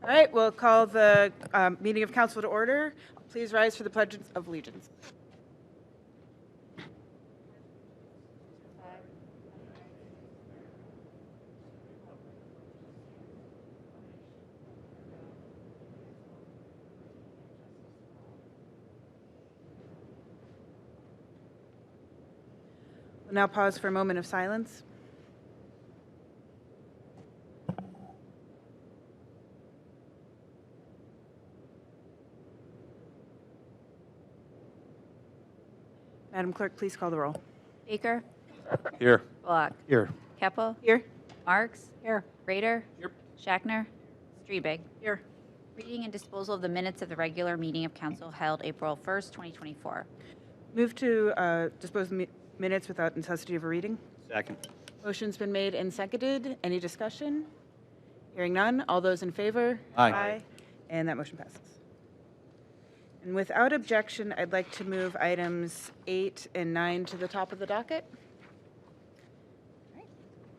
All right, we'll call the meeting of council to order. Please rise for the Pledge of Allegiance. We'll now pause for a moment of silence. Madam Clerk, please call the roll. Baker. Here. Block. Here. Keppel. Here. Marks. Here. Rader. Here. Schachner. Streebig. Here. Reading and disposal of the minutes of the regular meeting of council held April 1st, 2024. Move to dispose of minutes without necessity of a reading. Second. Motion's been made and seconded. Any discussion? Hearing none. All those in favor? Aye. And that motion passes. And without objection, I'd like to move items 8 and 9 to the top of the docket.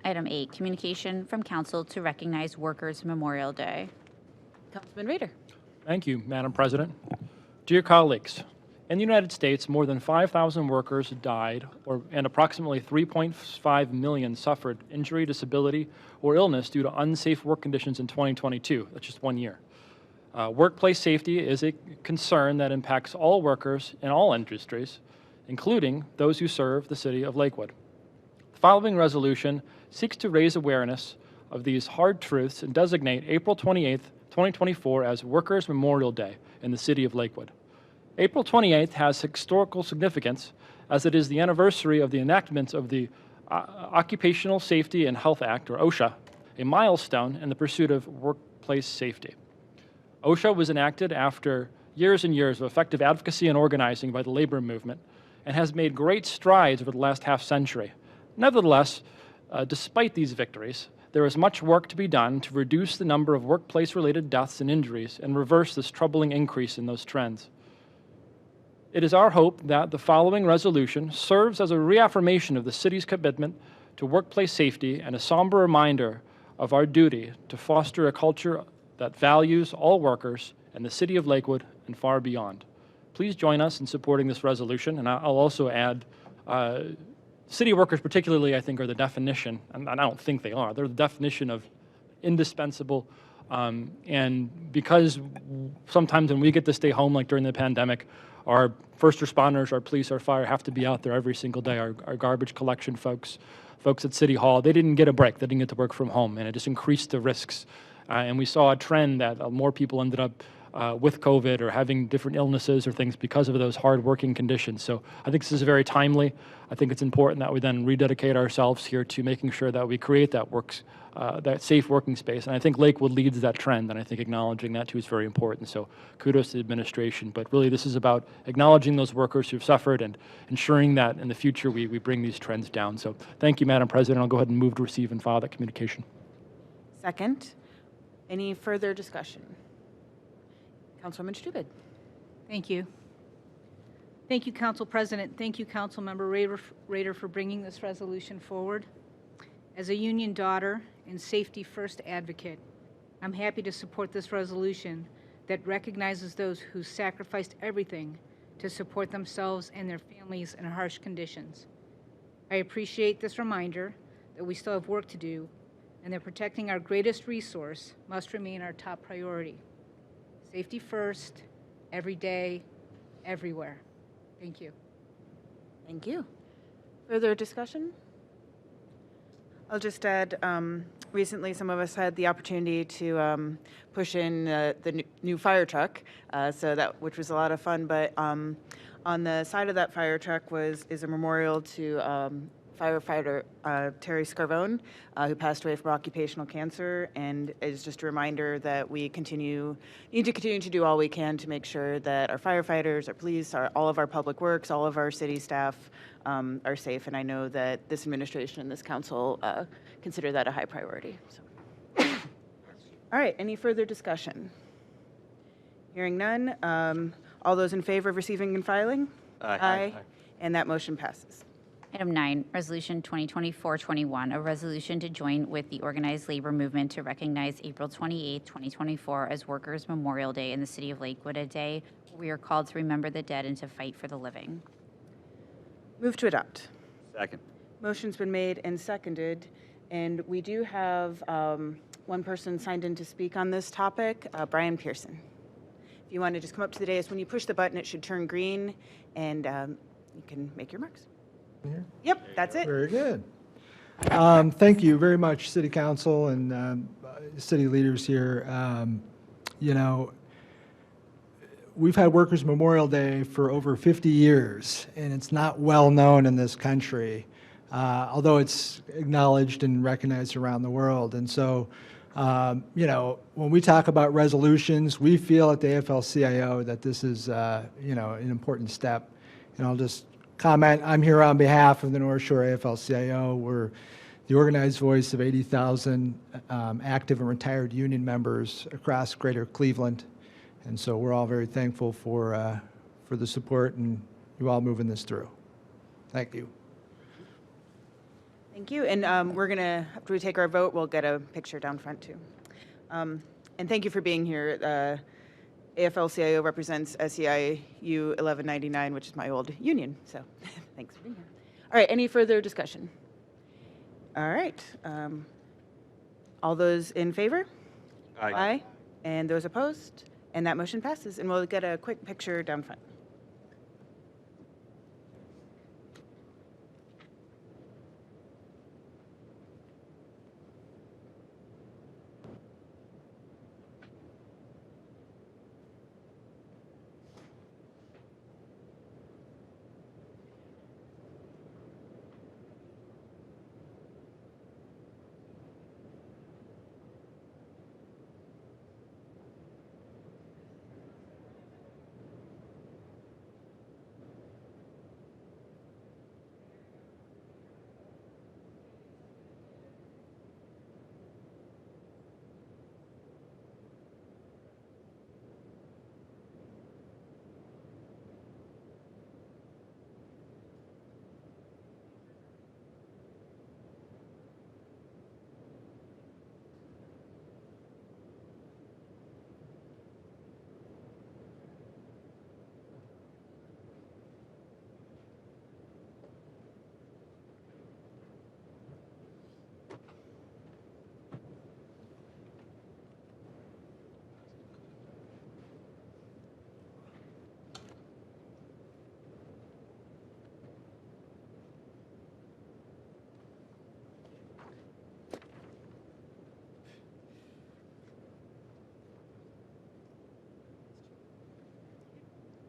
Item 8, communication from council to recognize Workers' Memorial Day. Councilman Rader. Thank you, Madam President. Dear colleagues, in the United States, more than 5,000 workers died, and approximately 3.5 million suffered injury, disability, or illness due to unsafe work conditions in 2022. That's just 1 year. Workplace safety is a concern that impacts all workers in all industries, including those who serve the city of Lakewood. The following resolution seeks to raise awareness of these hard truths and designate April 28th, 2024 as Workers' Memorial Day in the city of Lakewood. April 28th has historical significance as it is the anniversary of the enactment of the Occupational Safety and Health Act, or OSHA, a milestone in the pursuit of workplace safety. OSHA was enacted after years and years of effective advocacy and organizing by the labor movement and has made great strides over the last half century. Nevertheless, despite these victories, there is much work to be done to reduce the number of workplace-related deaths and injuries and reverse this troubling increase in those trends. It is our hope that the following resolution serves as a reaffirmation of the city's commitment to workplace safety and a somber reminder of our duty to foster a culture that values all workers in the city of Lakewood and far beyond. Please join us in supporting this resolution, and I'll also add city workers particularly, I think, are the definition, and I don't think they are, they're the definition of indispensable, and because sometimes when we get to stay home, like during the pandemic, our first responders, our police, our fire have to be out there every single day. Our garbage collection folks at City Hall, they didn't get a break. They didn't get to work from home, and it just increased the risks. And we saw a trend that more people ended up with COVID or having different illnesses or things because of those hard working conditions. So I think this is very timely. I think it's important that we then rededicate ourselves here to making sure that we create that safe working space. And I think Lakewood leads that trend, and I think acknowledging that too is very important. So kudos to the administration. But really this is about acknowledging those workers who've suffered and ensuring that in the future we bring these trends down. So thank you, Madam President. I'll go ahead and move to receive and file that communication. Second. Any further discussion? Councilwoman Streebig. Thank you. Thank you, Council President. Thank you, Councilmember Rader, for bringing this resolution forward. As a union daughter and safety first advocate, I'm happy to support this resolution that recognizes those who sacrificed everything to support themselves and their families in harsh conditions. I appreciate this reminder that we still have work to do and that protecting our greatest resource must remain our top priority. Safety first, every day, everywhere. Thank you. Thank you. Further discussion? I'll just add, recently some of us had the opportunity to push in the new fire truck, which was a lot of fun, but on the side of that fire truck is a memorial to firefighter Terry Scarvone, who passed away from occupational cancer, and is just a reminder that we need to continue to do all we can to make sure that our firefighters, our police, all of our public works, all of our city staff are safe. And I know that this administration and this council consider that a high priority. So. All right, any further discussion? Hearing none. All those in favor of receiving and filing? Aye. And that motion passes. Item 9, Resolution 2024-21, a resolution to join with the organized labor movement to recognize April 28, 2024 as Workers' Memorial Day in the city of Lakewood, a day where we are called to remember the dead and to fight for the living. Move to adopt. Second. Motion's been made and seconded, and we do have one person signed in to speak on this topic, Brian Pearson. If you want to just come up to the dais, when you push the button, it should turn green, and you can make your marks. Here? Yep, that's it. Very good. Thank you very much, City Council and city leaders here. You know, we've had Workers' Memorial Day for over 50 years, and it's not well known in this country, although it's acknowledged and recognized around the world. And so, you know, when we talk about resolutions, we feel at the AFL-CIO that this is, you know, an important step. And I'll just comment, I'm here on behalf of the North Shore AFL-CIO. We're the organized voice of 80,000 active and retired union members across Greater Cleveland. And so we're all very thankful for the support and you all moving this through. Thank you. Thank you, and we're going to, after we take our vote, we'll get a picture down front, too. And thank you for being here. AFL-CIO represents SEIU 1199, which is my old union, so thanks for being here. All right, any further discussion? All right. All those in favor? Aye. And those opposed? And that motion passes, and we'll get a quick picture down front.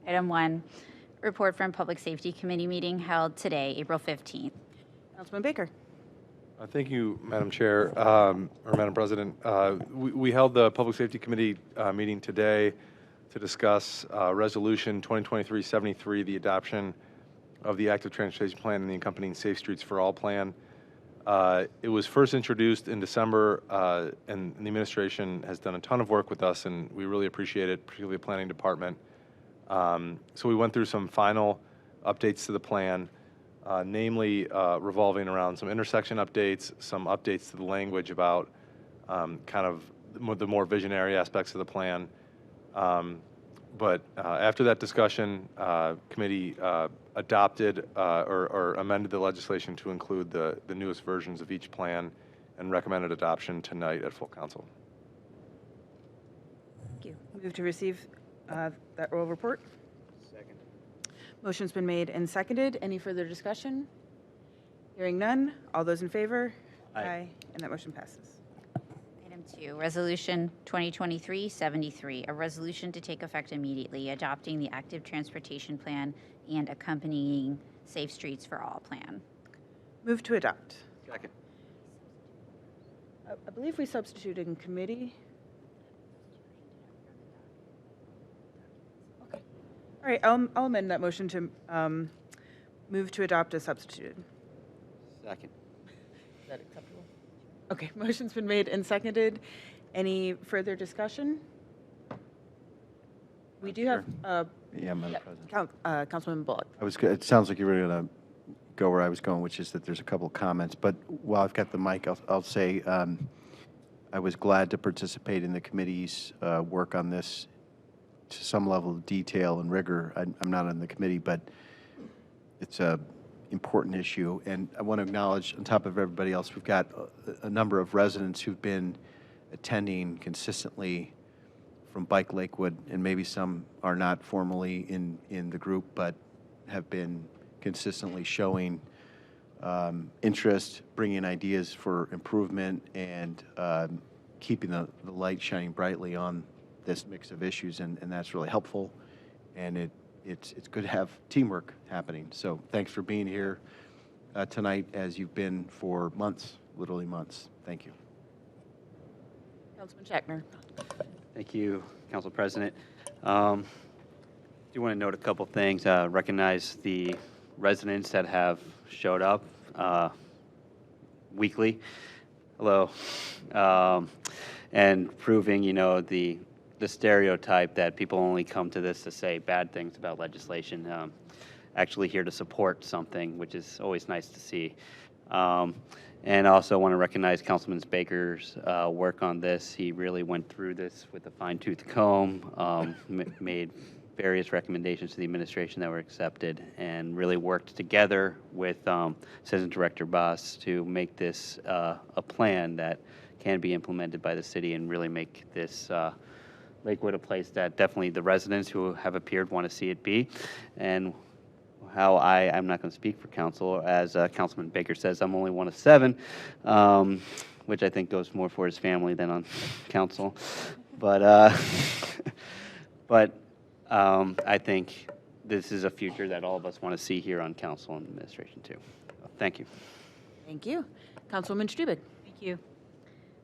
Item 1, report from Public Safety Committee meeting held today, April 15th. Councilman Baker. Thank you, Madam Chair, or Madam President. We held the Public Safety Committee meeting today to discuss Resolution 2023-73, the adoption of the Active Transportation Plan and the accompanying Safe Streets for All plan. It was first introduced in December, and the administration has done a ton of work with us, and we really appreciate it, particularly the Planning Department. So we went through some final updates to the plan, namely revolving around some intersection updates, some updates to the language about kind of the more visionary aspects of the plan. But after that discussion, committee adopted or amended the legislation to include the newest versions of each plan and recommended adoption tonight at full council. Thank you. Move to receive that oral report. Second. Motion's been made and seconded. Any further discussion? Hearing none. All those in favor? Aye. And that motion passes. Item 2, Resolution 2023-73, a resolution to take effect immediately, adopting the Active Transportation Plan and accompanying Safe Streets for All plan. Move to adopt. Second. I believe we substituted in committee. Okay. All right, I'll amend that motion to move to adopt as substituted. Second. Is that acceptable? Okay, motion's been made and seconded. Any further discussion? We do have, Yeah, Madam yeah, President. Councilman Bullock. It sounds like you were going to go where I was going, which is that there's a couple of comments. But while I've got the mic, I'll say I was glad to participate in the committee's work on this to some level of detail and rigor. I'm not on the committee, but it's a important issue. And I want to acknowledge, on top of everybody else, we've got a number of residents who've been attending consistently from Bike Lakewood, and maybe some are not formally in the group, but have been consistently showing interest, bringing ideas for improvement, and keeping the light shining brightly on this mix of issues, and that's really helpful. And it's good to have teamwork happening. So thanks for being here tonight, as you've been for months, literally months. Thank you. Councilman Schachtner. Thank you, Council President. Do want to note a couple things. Recognize the residents that have showed up weekly. Hello. And proving, the stereotype that people only come to this to say bad things about legislation. Actually here to support something, which is always nice to see. And also want to recognize Councilman Baker's work on this. He really went through this with a fine-tooth comb, made various recommendations to the administration that were accepted, and really worked together with Citizen Director Boss to make this a plan that can be implemented by the city and really make this Lakewood a place that definitely the residents who have appeared want to see it be. And how I'm not going to speak for council, as Councilman Baker says, I'm only one of 7, which I think goes more for his family than on council. But I think this is a future that all of us want to see here on council and administration too. Thank you. Thank you. Councilwoman Strubig. Thank you.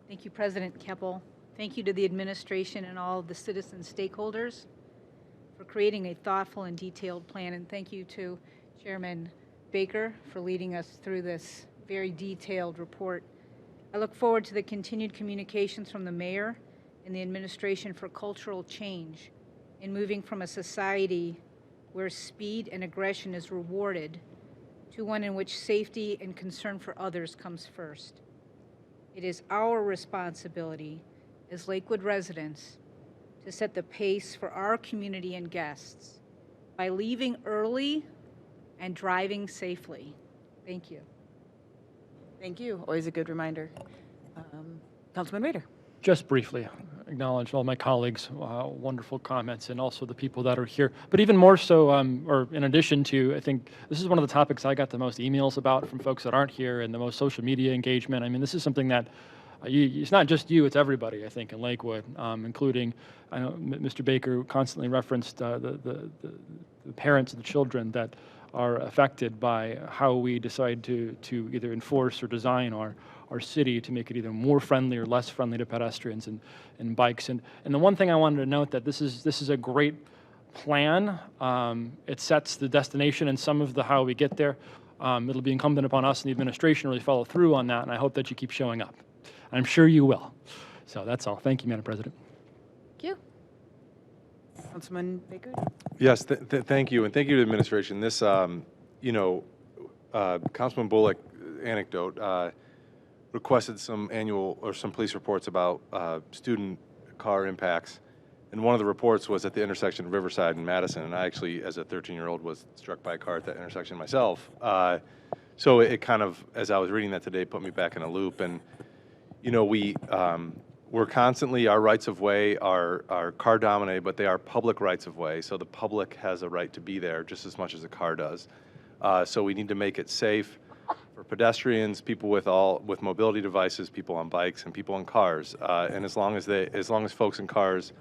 Thank you, President Keppel. Thank you to the administration and all of the citizen stakeholders for creating a thoughtful and detailed plan. And thank you to Chairman Baker for leading us through this very detailed report. I look forward to the continued communications from the mayor and the administration for cultural change in moving from a society where speed and aggression is rewarded to one in which safety and concern for others comes first. It is our responsibility as Lakewood residents to set the pace for our community and guests by leaving early and driving safely. Thank you. Thank you. Always a good reminder. Councilman Rader. Just briefly, acknowledge all my colleagues' wonderful comments, and also the people that are here. But even more so, or in addition to, I think this is one of the topics I got the most emails about from folks that aren't here, and the most social media engagement. I mean, this is something that it's not just you, it's everybody, I think, in Lakewood, including, I know Mr. Baker constantly referenced the parents and the children that are affected by how we decide to either enforce or design our city to make it either more friendly or less friendly to pedestrians and bikes. And the one thing I wanted to note that this is a great plan. It sets the destination and some of the how we get there. It'll be incumbent upon us and the administration to really follow through on that, and I hope that you keep showing up. I'm sure you will. So that's all. Thank you, Madam President. Thank you. Councilman Baker. Yes, thank you, and thank you to the administration. This, Councilman Bullock anecdote requested some annual or some police reports about student car impacts, and one of the reports was at the intersection of Riverside and Madison, and I actually, as a 13-year-old, was struck by a car at that intersection myself. So it kind of, as I was reading that today, put me back in a loop, and we're constantly, our rights of way are car dominated, but they are public rights of way. So the public has a right to be there just as much as a car does. So we need to make it safe for pedestrians, people with mobility devices, people on bikes, and people in cars. And as long as folks in cars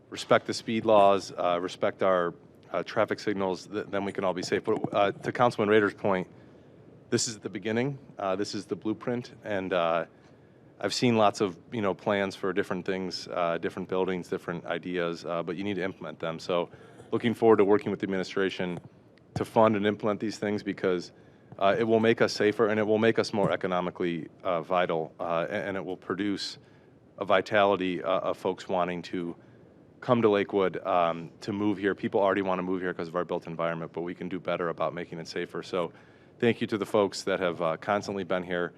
respect the speed laws, respect our traffic signals, then we can all be safe. But to Councilman Rader's point, this is the beginning. This is the blueprint, and I've seen lots of plans for different things, different buildings, different ideas, but you need to implement them. So looking forward to working with the administration to fund and implement these things, because it will make us safer and it will make us more economically vital, and it will produce a vitality of folks wanting to come to Lakewood, to move here. People already want to move here because of our built environment, but we can do better about making it safer. So thank you to the folks that have constantly been here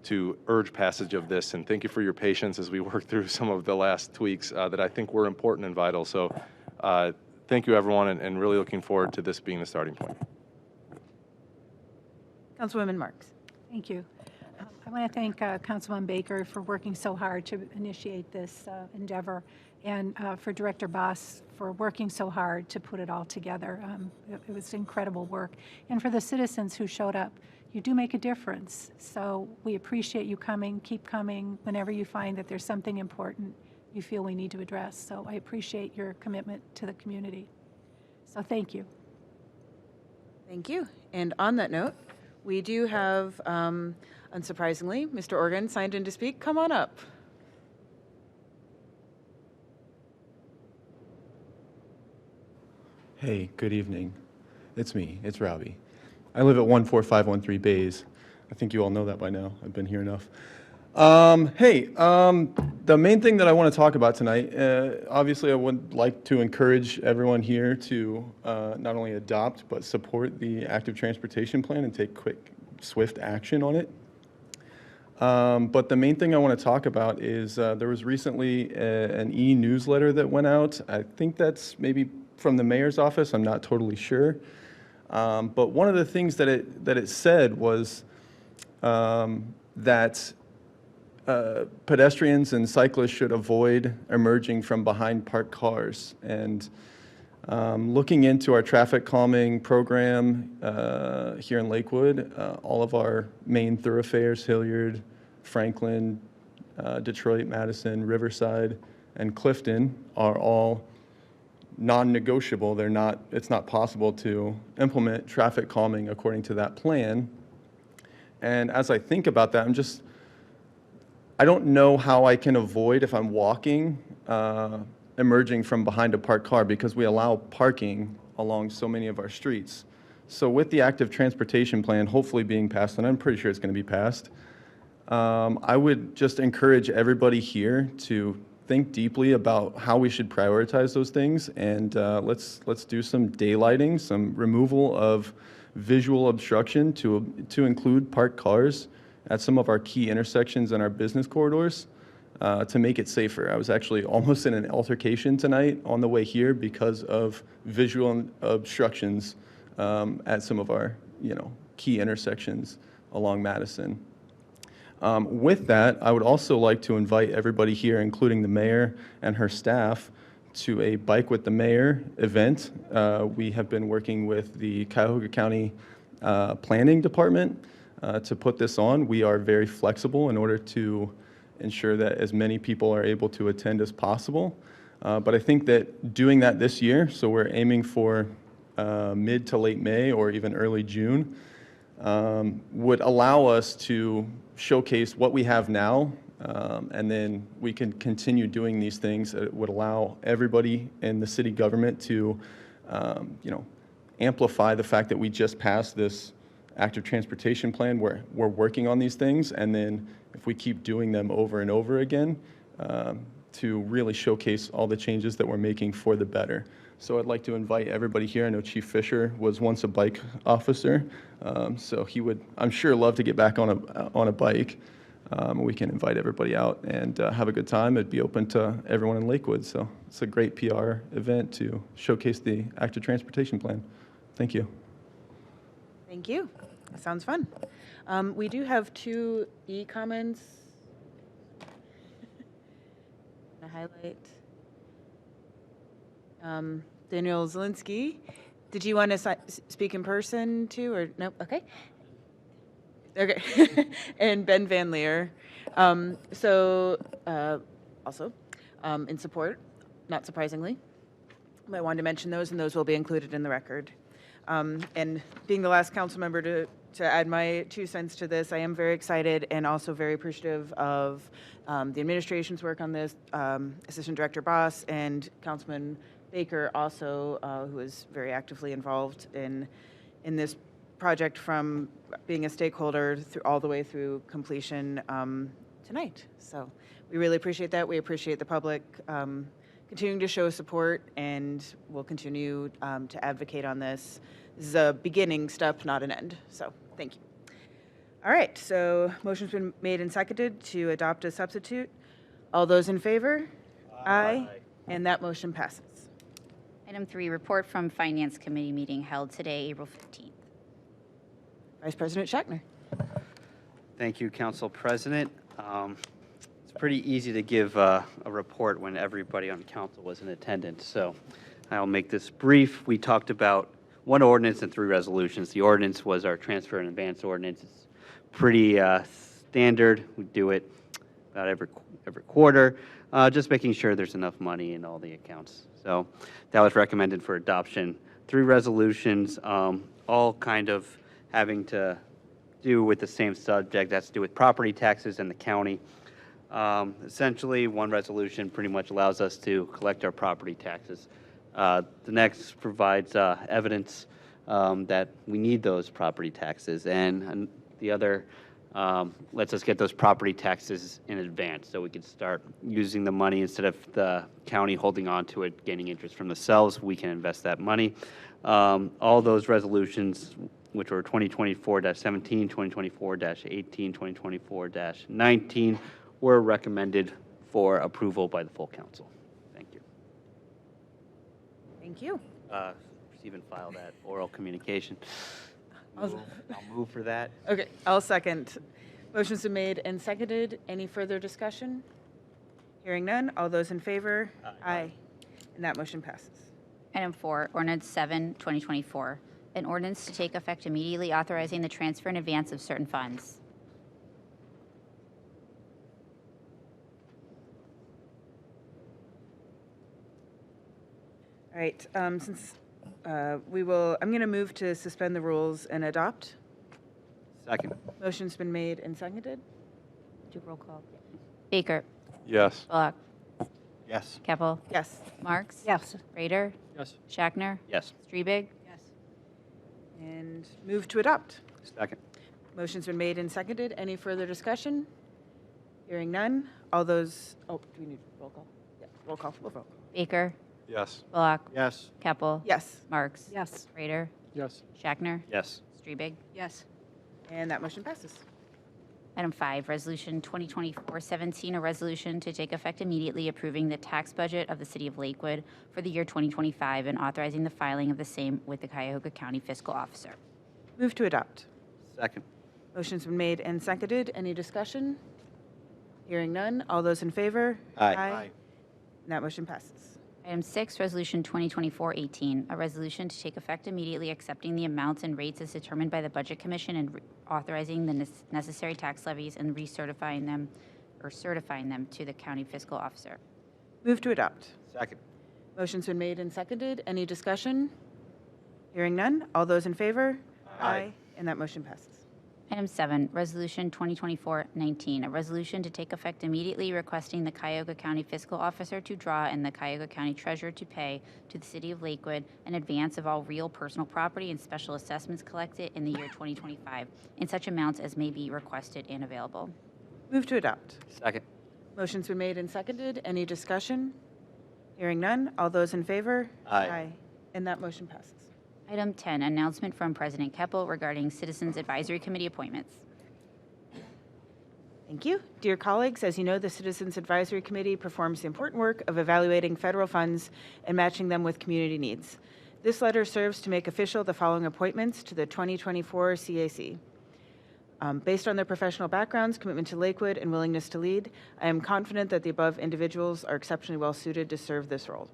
to urge passage of this, and thank you for your patience as we work through some of the last tweaks that I think were important and vital. So thank you, everyone, and really looking forward to this being the starting point. Councilwoman Marks. Thank you. I want to thank Councilman Baker for working so hard to initiate this endeavor, and for Director Boss for working so hard to put it all together. It was incredible work. And for the citizens who showed up, you do make a difference. So we appreciate you coming. Keep coming whenever you find that there's something important you feel we need to address. So I appreciate your commitment to the community. So thank you. Thank you. And on that note, we do have, unsurprisingly, Mr. Organ signed in to speak. Come on up. Hey, good evening. It's me, it's Robbie. I live at 14513 Bays. I think you all know that by now. I've been here enough. The main thing that I want to talk about tonight, obviously I would like to encourage everyone here to not only adopt but support the active transportation plan and take quick, swift action on it. But the main thing I want to talk about is there was recently an e-newsletter that went out. I think that's maybe from the mayor's office. I'm not totally sure. But one of the things that it said was that pedestrians and cyclists should avoid emerging from behind parked cars. And looking into our traffic calming program here in Lakewood, all of our main thoroughfares, Hilliard, Franklin, Detroit, Madison, Riverside, and Clifton are all non-negotiable. It's not possible to implement traffic calming according to that plan. And as I think about that, I don't know how I can avoid, if I'm walking, emerging from behind a parked car, because we allow parking along so many of our streets. So with the active transportation plan hopefully being passed, and I'm pretty sure it's going to be passed, I would just encourage everybody here to think deeply about how we should prioritize those things, and let's do some daylighting, some removal of visual obstruction to include parked cars at some of our key intersections and our business corridors to make it safer. I was actually almost in an altercation tonight on the way here because of visual obstructions at some of our key intersections along Madison. With that, I would also like to invite everybody here, including the mayor and her staff, to a Bike with the Mayor event. We have been working with the Cuyahoga County Planning Department to put this on. We are very flexible in order to ensure that as many people are able to attend as possible. But I think that doing that this year, so we're aiming for mid to late May or even early June, would allow us to showcase what we have now, and then we can continue doing these things. It would allow everybody in the city government to, amplify the fact that we just passed this active transportation plan. We're working on these things, and then if we keep doing them over and over again, to really showcase all the changes that we're making for the better. So I'd like to invite everybody here. I know Chief Fisher was once a bike officer, so he would, I'm sure, love to get back on a bike. We can invite everybody out and have a good time. It'd be open to everyone in Lakewood, so it's a great PR event to showcase the active transportation plan. Thank you. Thank you. Sounds fun. We do have 2 e-comments. A highlight. Daniel Zielinski, did you want to speak in person too, or no? Okay. Okay. And Ben Van Leer. Also, in support, not surprisingly. I wanted to mention those, and those will be included in the record. And being the last council member to add my 2 cents to this, I am very excited and also very appreciative of the administration's work on this, Assistant Director Boss and Councilman Baker also, who is very actively involved in this project from being a stakeholder all the way through completion tonight. So we really appreciate that. We appreciate the public continuing to show support, and we'll continue to advocate on this. This is a beginning step, not an end. So Thank you. All right, so motion's been made and seconded to adopt a substitute. All those in favor? Aye. And that motion passes. Item 3, report from Finance Committee meeting held today, April 15th. Vice President Schachner. Thank you, Council President. It's pretty easy to give a report when everybody on council was in attendance, so I'll make this brief. We talked about one ordinance and 3 resolutions. The ordinance was our transfer and advance ordinance. It's pretty standard. We do it about every quarter, just making sure there's enough money in all the accounts. So that was recommended for adoption. 3 resolutions, all kind of having to do with the same subject. That's to do with property taxes in the county. Essentially, one resolution pretty much allows us to collect our property taxes. The next provides evidence that we need those property taxes, and the other lets us get those property taxes in advance so we can start using the money instead of the county holding on to it, gaining interest from themselves. We can invest that money. All those resolutions, which were 2024-17, 2024-18, 2024-19, were recommended for approval by the full council. Thank you. Thank you. Receive and file that oral communication. I'll move for that. Okay, I'll second. Motion's been made and seconded. Any further discussion? Hearing none. All those in favor? Aye. And that motion passes. Item 4, ordinance 7, 2024, an ordinance to take effect immediately authorizing the transfer in advance of certain funds. All right, since I'm going to move to suspend the rules and adopt. Second. Motion's been made and seconded. Do roll call. Baker. Yes. Bullock. Yes. Keppel. Yes. Marks. Yes. Rader. Yes. Schachner. Yes. Streebig. Yes. And move to adopt. Second. Motion's been made and seconded. Any further discussion? Hearing none. All those, do we need roll call? Yeah, roll call. We'll roll call. Baker. Yes. Bullock. Yes. Keppel. Yes. Marks. Yes. Rader. Yes. Schachner. Yes. Streebig. Yes. And that motion passes. Item 5, Resolution 2024-17, a resolution to take effect immediately approving the tax budget of the City of Lakewood for the year 2025 and authorizing the filing of the same with the Cuyahoga County Fiscal Officer. Move to adopt. Second. Motion's been made and seconded. Any discussion? Hearing none. All those in favor? Aye. And that motion passes. Item 6, Resolution 2024-18, a resolution to take effect immediately accepting the amounts and rates as determined by the Budget Commission and authorizing the necessary tax levies and recertifying them or certifying them to the County Fiscal Officer. Move to adopt. Second. Motion's been made and seconded. Any discussion? Hearing none. All those in favor? Aye. And that motion passes. Item 7, Resolution 2024-19, a resolution to take effect immediately requesting the Cuyahoga County Fiscal Officer to draw and the Cuyahoga County Treasurer to pay to the City of Lakewood in advance of all real personal property and special assessments collected in the year 2025 in such amounts as may be requested and available. Move to adopt. Second. Motion's been made and seconded. Any discussion? Hearing none. All those in favor? Aye. And that motion passes. Item 10, announcement from President Keppel regarding Citizens Advisory Committee appointments. Thank you. Dear colleagues, as you know, the Citizens Advisory Committee performs the important work of evaluating federal funds and matching them with community needs. This letter serves to make official the following appointments to the 2024 CAC. Based on their professional backgrounds, commitment to Lakewood, and willingness to lead, I am confident that the above individuals are exceptionally well suited to serve this role.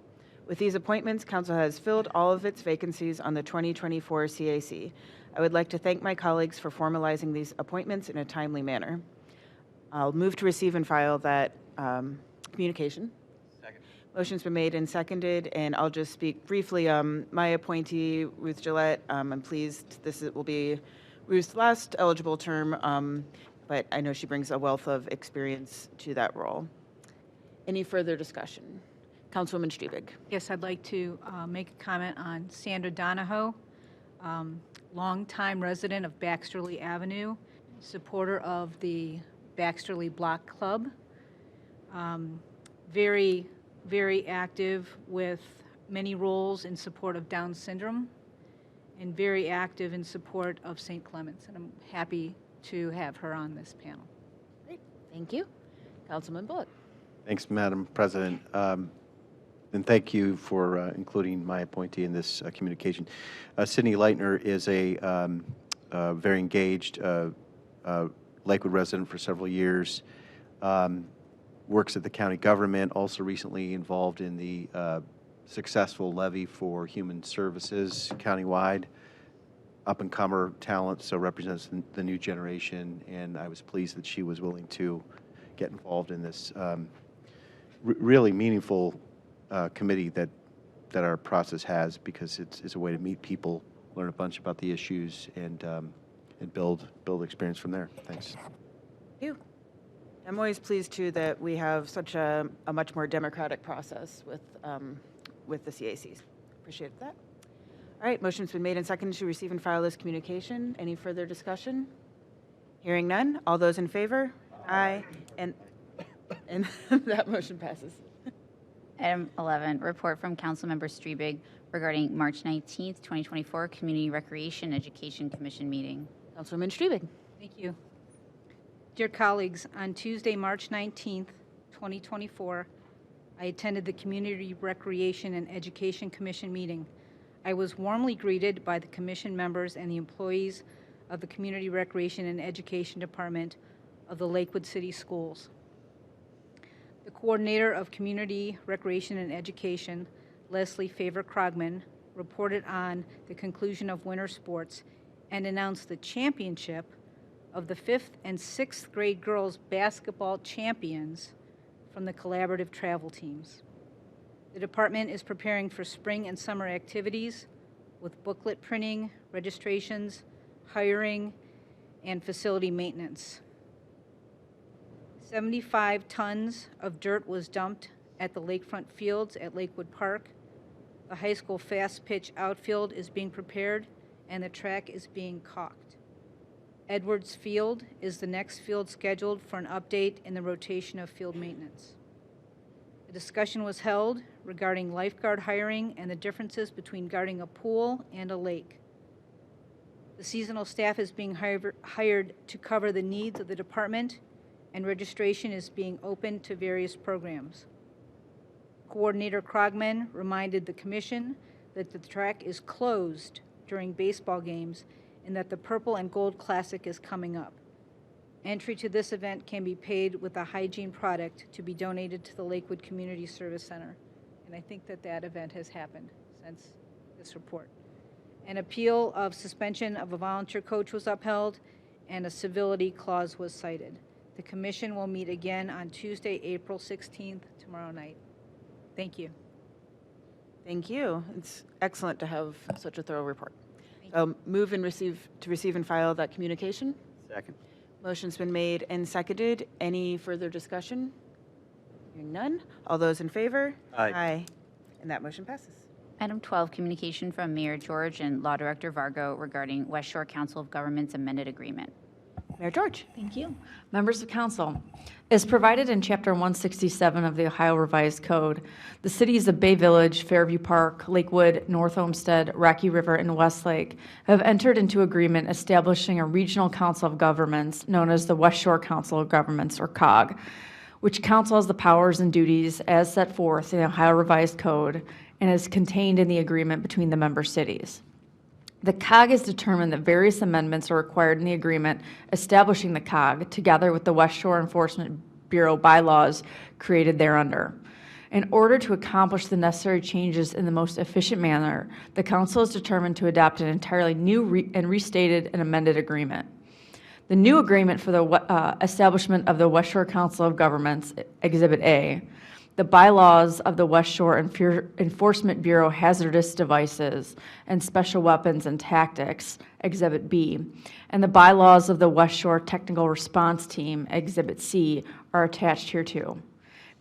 With these appointments, Council has filled all of its vacancies on the 2024 CAC. I would like to thank my colleagues for formalizing these appointments in a timely manner. I'll move to receive and file that communication. Second. Motion's been made and seconded, and I'll just speak briefly. My appointee, Ruth Gillette, I'm pleased this will be Ruth's last eligible term, but I know she brings a wealth of experience to that role. Any further discussion? Councilwoman Streebig. Yes, I'd like to make a comment on Sandra Donahoe, longtime resident of Baxterly Avenue, supporter of the Baxterly Block Club, very, very active with many roles in support of Down syndrome, and very active in support of St. Clements, and I'm happy to have her on this panel. Great, thank you. Councilman Bullock. Thanks, Madam President. And thank you for including my appointee in this communication. Sydney Leitner is a very engaged Lakewood resident for several years, works at the county government, also recently involved in the successful levy for human services countywide, up-and-comer talent, so represents the new generation, and I was pleased that she was willing to get involved in this really meaningful committee that our process has, because it's a way to meet people, learn a bunch about the issues, and build experience from there. Thanks. Thank you. I'm always pleased, too, that we have such a much more democratic process with the CACs. Appreciate that. All right, motion's been made and seconded to receive and file this communication. Any further discussion? Hearing none. All those in favor? Aye. And that motion passes. Item 11, report from Councilmember Strebig regarding March 19th, 2024 Community Recreation Education Commission meeting. Councilwoman Strebig. Thank you. Dear colleagues, on Tuesday, March 19th, 2024, I attended the Community Recreation and Education Commission meeting. I was warmly greeted by the commission members and the employees of the Community Recreation and Education Department of the Lakewood City Schools. The coordinator of Community Recreation and Education, Leslie Favor-Krogman, reported on the conclusion of winter sports and announced the championship of the 5th and 6th grade girls basketball champions from the collaborative travel teams. The department is preparing for spring and summer activities with booklet printing, registrations, hiring, and facility maintenance. 75 tons of dirt was dumped at the lakefront fields at Lakewood Park. The high school fast pitch outfield is being prepared and the track is being caulked. Edwards Field is the next field scheduled for an update in the rotation of field maintenance. A discussion was held regarding lifeguard hiring and the differences between guarding a pool and a lake. The seasonal staff is being hired to cover the needs of the department, and registration is being opened to various programs. Coordinator Krogman reminded the commission that the track is closed during baseball games and that the Purple and Gold Classic is coming up. Entry to this event can be paid with a hygiene product to be donated to the Lakewood Community Service Center. And I think that event has happened since this report. An appeal of suspension of a volunteer coach was upheld, and a civility clause was cited. The commission will meet again on Tuesday, April 16th, tomorrow night. Thank you. Thank you. It's excellent to have such a thorough report. Move and receive and file that communication. Second. Motion's been made and seconded. Any further discussion? Hearing none. All those in favor? Aye. Aye. And that motion passes. Item 12, communication from Mayor George and Law Director Vargo regarding West Shore Council of Governments amended agreement. Mayor George. Thank you. Members of council, as provided in Chapter 167 of the Ohio Revised Code, the cities of Bay Village, Fairview Park, Lakewood, North Olmsted, Rocky River, and Westlake have entered into agreement establishing a regional council of governments known as the West Shore Council of Governments, or COG, which council has the powers and duties as set forth in the Ohio Revised Code and is contained in the agreement between the member cities. The COG has determined that various amendments are required in the agreement establishing the COG, together with the West Shore Enforcement Bureau bylaws created thereunder. In order to accomplish the necessary changes in the most efficient manner, the Council has determined to adopt an entirely new and restated and amended agreement. The new agreement for the establishment of the West Shore Council of Governments, Exhibit A, the bylaws of the West Shore Enforcement Bureau Hazardous Devices and Special Weapons and Tactics, Exhibit B, and the bylaws of the West Shore Technical Response Team, Exhibit C, are attached hereto.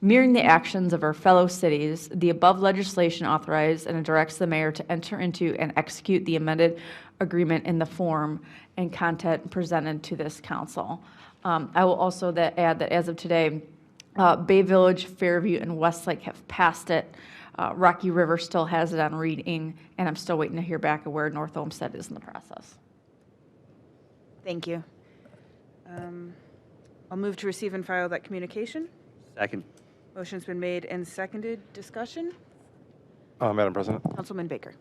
Mirroring the actions of our fellow cities, the above legislation authorizes and directs the mayor to enter into and execute the amended agreement in the form and content presented to this council. I will also add that as of today, Bay Village, Fairview, and Westlake have passed it. Rocky River still has it on reading, and I'm still waiting to hear back of where North Olmsted is in the process. Thank you. I'll move to receive and file that communication. Second. Motion's been made and seconded. Discussion? Madam President? Councilman Baker.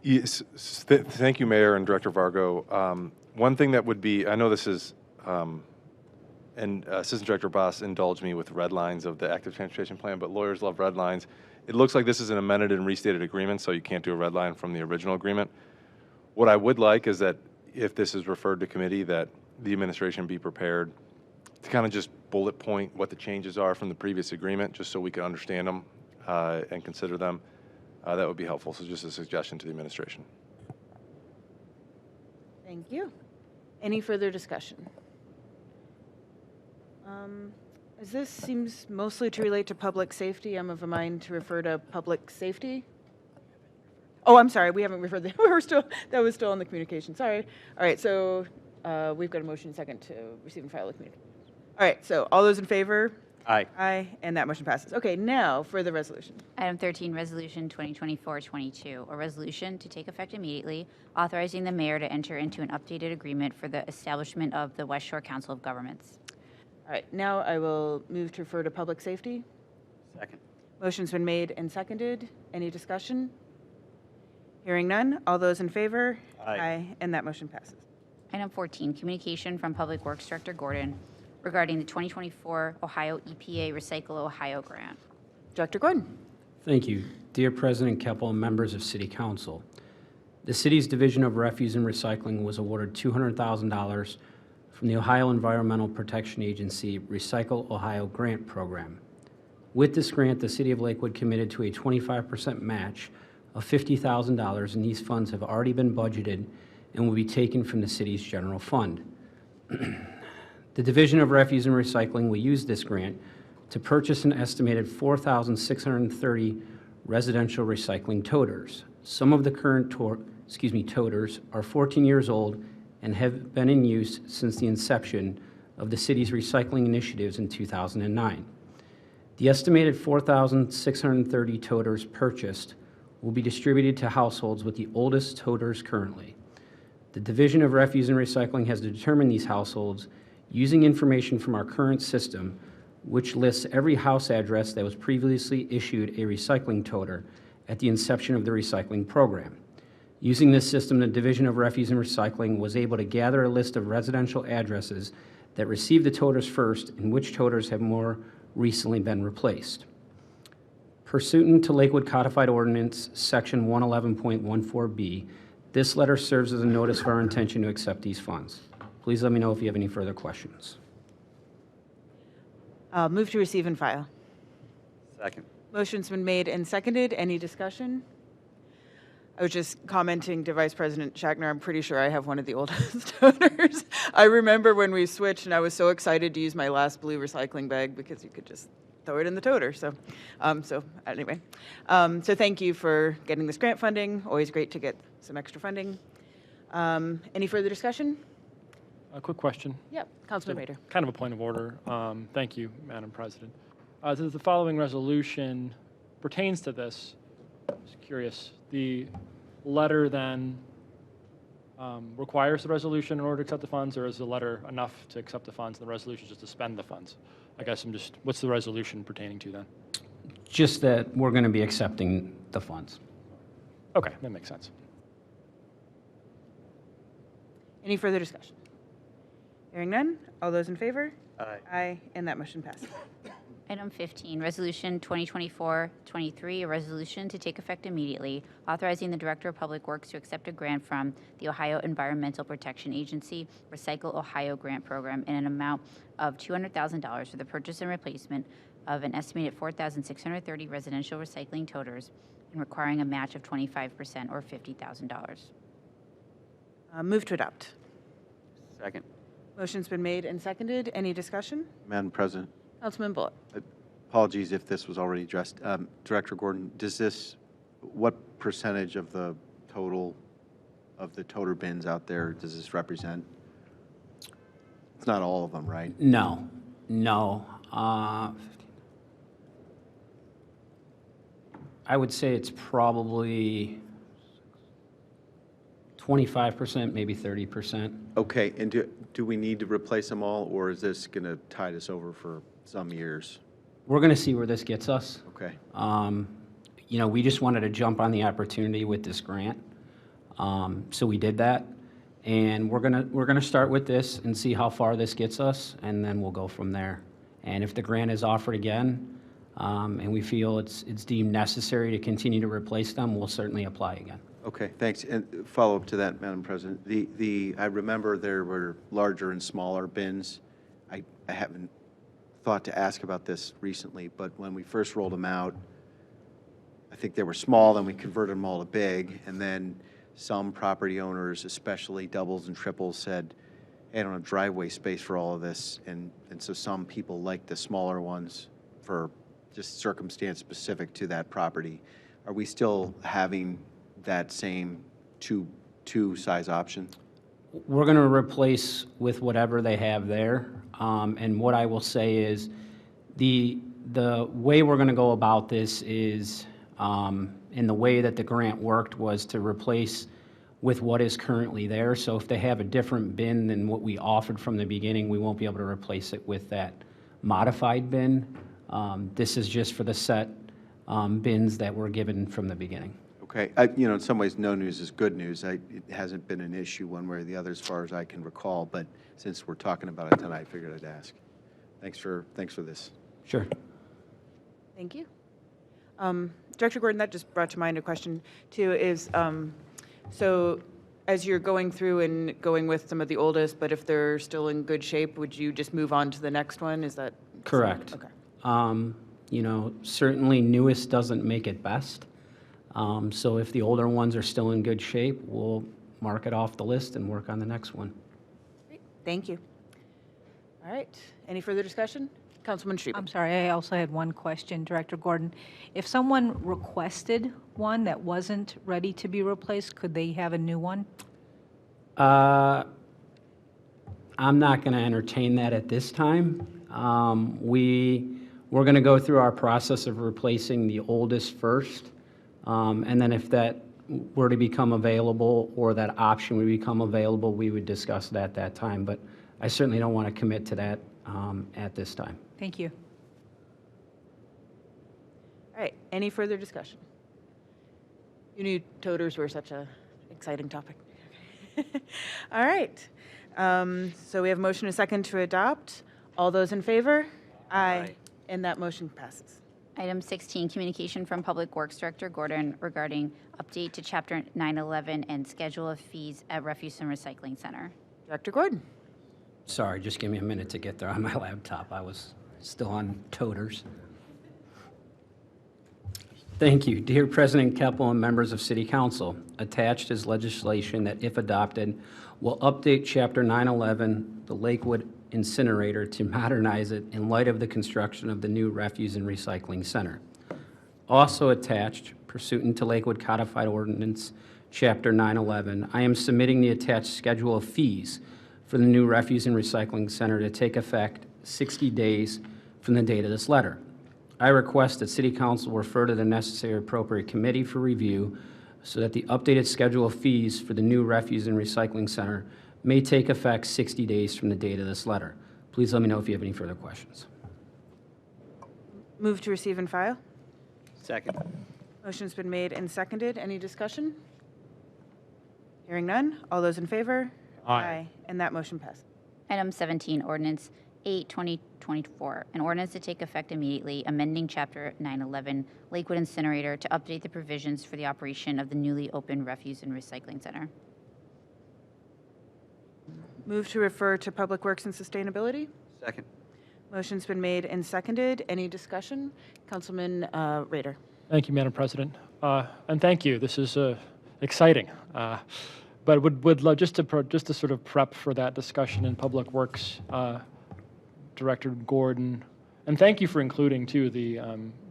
Yes, thank you, Mayor and Director Vargo. One thing that would be, I know this is, and Assistant Director Boss indulged me with red lines of the active transportation plan, but lawyers love red lines. It looks like this is an amended and restated agreement, so you can't do a red line from the original agreement. What I would like is that if this is referred to committee, that the administration be prepared to kind of just bullet point what the changes are from the previous agreement, just so we can understand them and consider them. That would be helpful. So just a suggestion to the administration. Thank you. Any further discussion? As this seems mostly to relate to public safety, I'm of a mind to refer to public safety. Oh, I'm sorry, we haven't referred, that was still on the communication, sorry. All right, so we've got a motion second to receive and file the communication. All right, so all those in favor? Aye. Aye, and that motion passes. Okay, now for the resolution. Item 13, Resolution 2024-22, a resolution to take effect immediately, authorizing the mayor to enter into an updated agreement for the establishment of the West Shore Council of Governments. All right, now I will move to refer to public safety. Second. Motion's been made and seconded. Any discussion? Hearing none. All those in favor? Aye. And that motion passes. Item 14, communication from Public Works Director Gordon regarding the 2024 Ohio EPA Recycle Ohio grant. Director Gordon. Thank you. Dear President Keppel and members of City Council, the city's Division of Refuse and Recycling was awarded $200,000 from the Ohio Environmental Protection Agency Recycle Ohio Grant Program. With this grant, the City of Lakewood committed to a 25% match of $50,000, and these funds have already been budgeted and will be taken from the city's general fund. The Division of Refuse and Recycling will use this grant to purchase an estimated 4,630 residential recycling toters. Some of the current toters are 14 years old and have been in use since the inception of the city's recycling initiatives in 2009. The estimated 4,630 toters purchased will be distributed to households with the oldest toters currently. The Division of Refuse and Recycling has determined these households using information from our current system, which lists every house address that was previously issued a recycling toter at the inception of the recycling program. Using this system, the Division of Refuse and Recycling was able to gather a list of residential addresses that received the toters first and which toters have more recently been replaced. Pursuant to Lakewood Codified Ordinance, Section 111.14B, this letter serves as a notice of our intention to accept these funds. Please let me know if you have any further questions. Move to receive and file. Second. Motion's been made and seconded. Any discussion? I was just commenting to Vice President Schackner, I'm pretty sure I have one of the oldest toters. I remember when we switched and I was so excited to use my last blue recycling bag because you could just throw it in the toter. So anyway, so thank you for getting this grant funding. Always great to get some extra funding. Any further discussion? A quick question. Yep, Councilman Rader. Kind of a point of order. Thank you, Madam President. The following resolution pertains to this. Just curious. The letter then requires the resolution in order to accept the funds, or is the letter enough to accept the funds and the resolution just to spend the funds? I guess what's the resolution pertaining to then? Just that we're going to be accepting the funds. Okay, that makes sense. Any further discussion? Hearing none. All those in favor? Aye. Aye, and that motion passes. Item 15, Resolution 2024-23, a resolution to take effect immediately, authorizing the Director of Public Works to accept a grant from the Ohio Environmental Protection Agency Recycle Ohio Grant Program in an amount of $200,000 for the purchase and replacement of an estimated 4,630 residential recycling toters and requiring a match of 25% or $50,000. Move to adopt. Second. Motion's been made and seconded. Any discussion? Madam President, Councilman Bullock. apologies if this was already addressed. Director Gordon, what percentage of the total of the toter bins out there does this represent? It's not all of them, right? No. I would say it's probably 25%, maybe 30%. Okay, and do we need to replace them all, or is this going to tide us over for some years? We're going to see where this gets us. Okay. You know, we just wanted to jump on the opportunity with this grant. So we did that. And we're gonna start with this and see how far this gets us, and then we'll go from there. And if the grant is offered again, and we feel it's deemed necessary to continue to replace them, we'll certainly apply again. Okay, thanks. And follow up to that, Madam President. I remember there were larger and smaller bins. I haven't thought to ask about this recently, but when we first rolled them out, I think they were small, then we converted them all to big, and then some property owners, especially doubles and triples, said, hey, I don't have driveway space for all of this, and so some people like the smaller ones for just circumstance specific to that property. Are we still having that same two size option? We're going to replace with whatever they have there. And what I will say is the way we're going to go about this is, and the way that the grant worked was to replace with what is currently there. So if they have a different bin than what we offered from the beginning, we won't be able to replace it with that modified bin. This is just for the set bins that were given from the beginning. Okay, you know, in some ways, no news is good news. It hasn't been an issue one way or the other as far as I can recall, but since we're talking about it tonight, I figured I'd ask. Thanks for this. Sure. Thank you. Director Gordon, that just brought to mind a question, too, is, so as you're going through and going with some of the oldest, but if they're still in good shape, would you just move on to the next one? Is that? Correct. Okay. You know, certainly newest doesn't make it best. So if the older ones are still in good shape, we'll mark it off the list and work on the next one. Great. Thank you. All right. Any further discussion? Councilman Strebe. I'm sorry, I also had one question, Director Gordon. If someone requested one that wasn't ready to be replaced, could they have a new one? I'm not going to entertain that at this time. We're going to go through our process of replacing the oldest first, and then if that were to become available or that option would become available, we would discuss it at that time. But I certainly don't want to commit to that at this time. Thank you. All right. Any further discussion? You knew toters were such an exciting topic. All right. So we have a motion and a second to adopt. All those in favor? Aye. And that motion passes. Item 16, communication from Public Works Director Gordon regarding update to Chapter 911 and schedule of fees at Refuse and Recycling Center. Director Gordon. Sorry, just give me a minute to get there on my laptop. I was still on toters. Thank you. Dear President Keppel and members of City Council, attached is legislation that, if adopted, will update Chapter 911, the Lakewood incinerator, to modernize it in light of the construction of the new Refuse and Recycling Center. Also attached, pursuant to Lakewood Codified Ordinance, Chapter 911, I am submitting the attached schedule of fees for the new Refuse and Recycling Center to take effect 60 days from the date of this letter. I request that City Council refer to the necessary appropriate committee for review so that the updated schedule of fees for the new Refuse and Recycling Center may take effect 60 days from the date of this letter. Please let me know if you have any further questions. Move to receive and file. Second. Motion's been made and seconded. Any discussion? Hearing none. All those in favor? Aye. And that motion passes. Item 17, Ordinance 8, 2024, an ordinance to take effect immediately, amending Chapter 911 Lakewood Incinerator to update the provisions for the operation of the newly opened Refuse and Recycling Center. Move to refer to Public Works and Sustainability. Second. Motion's been made and seconded. Any discussion? Councilman Rader. Thank you, Madam President. And thank you. This is exciting. But would love just to sort of prep for that discussion in Public Works, Director Gordon And thank you for including, too,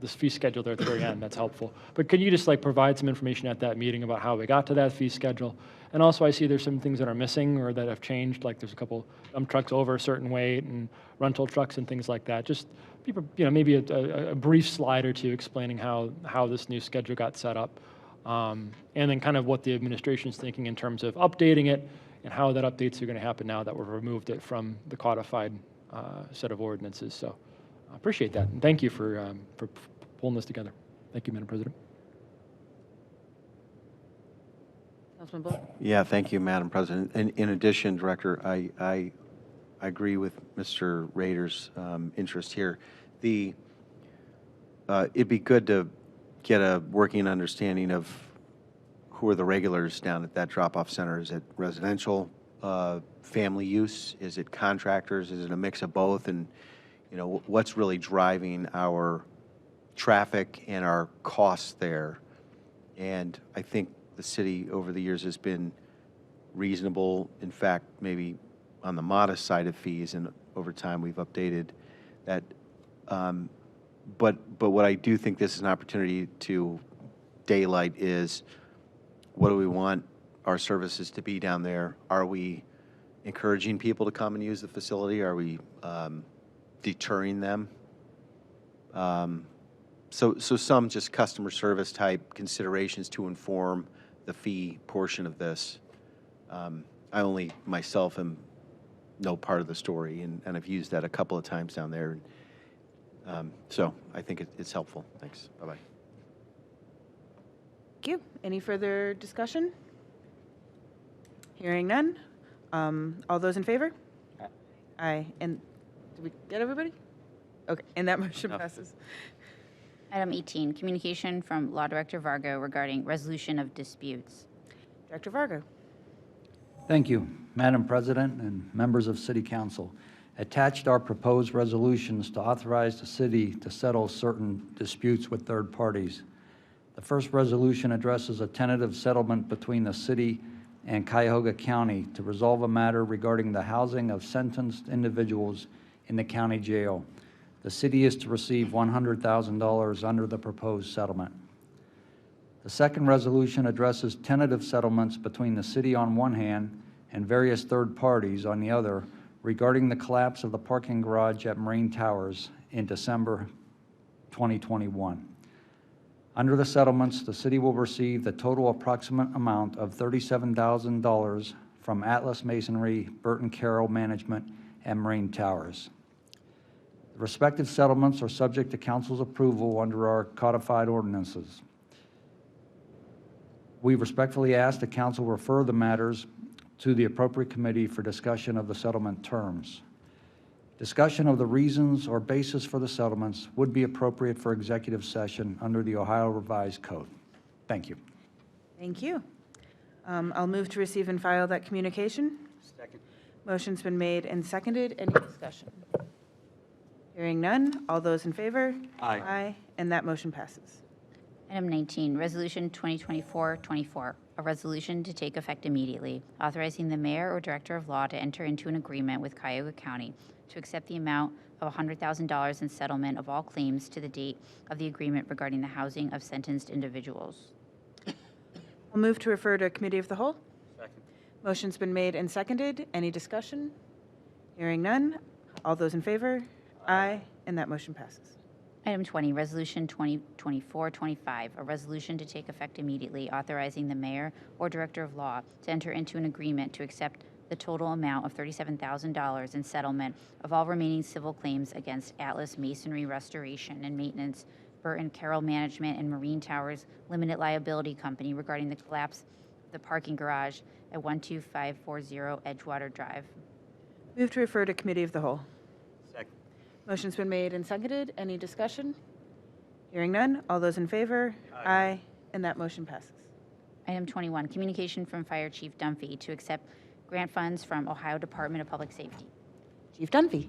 this fee schedule there at the very end. That's helpful. But could you just like provide some information at that meeting about how we got to that fee schedule? And also, I see there's some things that are missing or that have changed, like there's a couple dump trucks over a certain weight and rental trucks and things like that. Just people, maybe a brief slide or two explaining how this new schedule got set up, and then kind of what the administration's thinking in terms of updating it and how that updates are going to happen now that we've removed it from the codified set of ordinances. So I appreciate that, and thank you for pulling this together. Thank you, Madam President. Councilman Bullock? Yeah, thank you, Madam President. And in addition, Director, I agree with Mr. Rader's interest here. It'd be good to get a working understanding of who are the regulars down at that drop-off center. Is it residential, family use? Is it contractors? Is it a mix of both? And, what's really driving our traffic and our costs there? And I think the city over the years has been reasonable, in fact, maybe on the modest side of fees, and over time we've updated that. But what I do think this is an opportunity to daylight is, what do we want our services to be down there? Are we encouraging people to come and use the facility? Are we deterring them? So some just customer service type considerations to inform the fee portion of this. I only myself am no part of the story, and I've used that a couple of times down there. So I think it's helpful. Thanks. Bye-bye. Thank you. Any further discussion? Hearing none. All those in favor? Aye. And did we get everybody? Okay, and that motion passes. Item 18, communication from Law Director Vargo regarding resolution of disputes. Director Vargo. Thank you, Madam President and members of City Council. Attached are proposed resolutions to authorize the city to settle certain disputes with third parties. The first resolution addresses a tentative settlement between the city and Cuyahoga County to resolve a matter regarding the housing of sentenced individuals in the county jail. The city is to receive $100,000 under the proposed settlement. The second resolution addresses tentative settlements between the city on one hand and various third parties on the other regarding the collapse of the parking garage at Marine Towers in December 2021. Under the settlements, the city will receive the total approximate amount of $37,000 from Atlas Masonry, Burton Carroll Management, and Marine Towers. The respective settlements are subject to council's approval under our codified ordinances. We respectfully ask that council refer the matters to the appropriate committee for discussion of the settlement terms. Discussion of the reasons or basis for the settlements would be appropriate for executive session under the Ohio Revised Code. Thank you. Thank you. I'll move to receive and file that communication. Second. Motion's been made and seconded. Any discussion? Hearing none. All those in favor? Aye. Aye. And that motion passes. Item 19, Resolution 2024-24, a resolution to take effect immediately, authorizing the mayor or director of law to enter into an agreement with Cuyahoga County to accept the amount of $100,000 in settlement of all claims to the date of the agreement regarding the housing of sentenced individuals. I'll move to refer to Committee of the Whole. Second. Motion's been made and seconded. Any discussion? Hearing none. All those in favor? Aye. And that motion passes. Item 20, Resolution 2024-25, a resolution to take effect immediately, authorizing the mayor or director of law to enter into an agreement to accept the total amount of $37,000 in settlement of all remaining civil claims against Atlas Masonry Restoration and Maintenance, Burton Carroll Management, and Marine Towers Limited Liability Company regarding the collapse of the parking garage at 12540 Edgewater Drive. Move to refer to Committee of the Whole. Second. Motion's been made and seconded. Any discussion? Hearing none. All those in favor? Aye. And that motion passes. Item 21, communication from Fire Chief Dunphy to accept grant funds from Ohio Department of Public Safety. Chief Dunphy.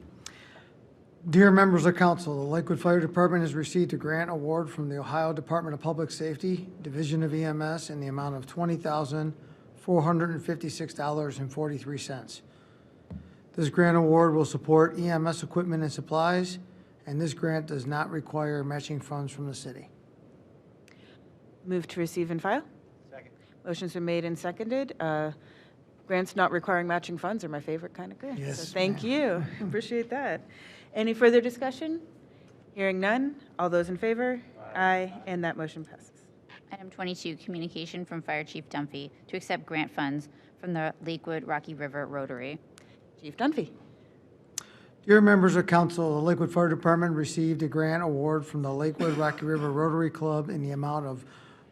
Dear members of council, the Lakewood Fire Department has received a grant award from the Ohio Department of Public Safety, Division of EMS, in the amount of $20,456.43. This grant award will support EMS equipment and supplies and this grant does not require matching funds from the city. Move to receive and file. Second. Motion's been made and seconded. Grants not requiring matching funds are my favorite kind of grants. Yes, So thank you. Appreciate that. Any further discussion? Hearing none. All those in favor? Aye. And that motion passes. Item 22, communication from Fire Chief Dunphy to accept grant funds from the Lakewood Rocky River Rotary. Chief Dunphy. Dear members of council, the Lakewood Fire Department received a grant award from the Lakewood Rocky River Rotary Club in the amount of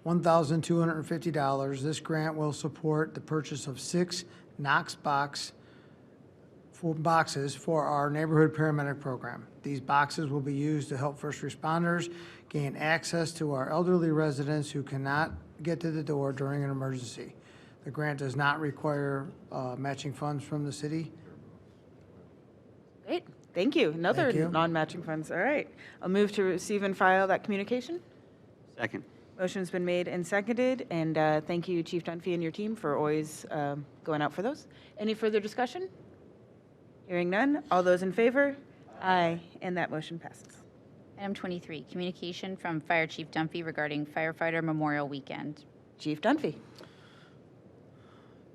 $1,250. This grant will support the purchase of 6 Knox boxes for our neighborhood paramedic program. These boxes will be used to help first responders gain access to our elderly residents who cannot get to the door during an emergency. The grant does not require matching funds from the city. Great. Thank you. Another Thank you. non-matching funds. All right. I'll move to receive and file that communication. Second. Motion's been made and seconded, and thank you, Chief Dunphy and your team, for always going out for those. Any further discussion? Hearing none. All those in favor? Aye. And that motion passes. Item 23, communication from Fire Chief Dunphy regarding Firefighter Memorial Weekend. Chief Dunphy.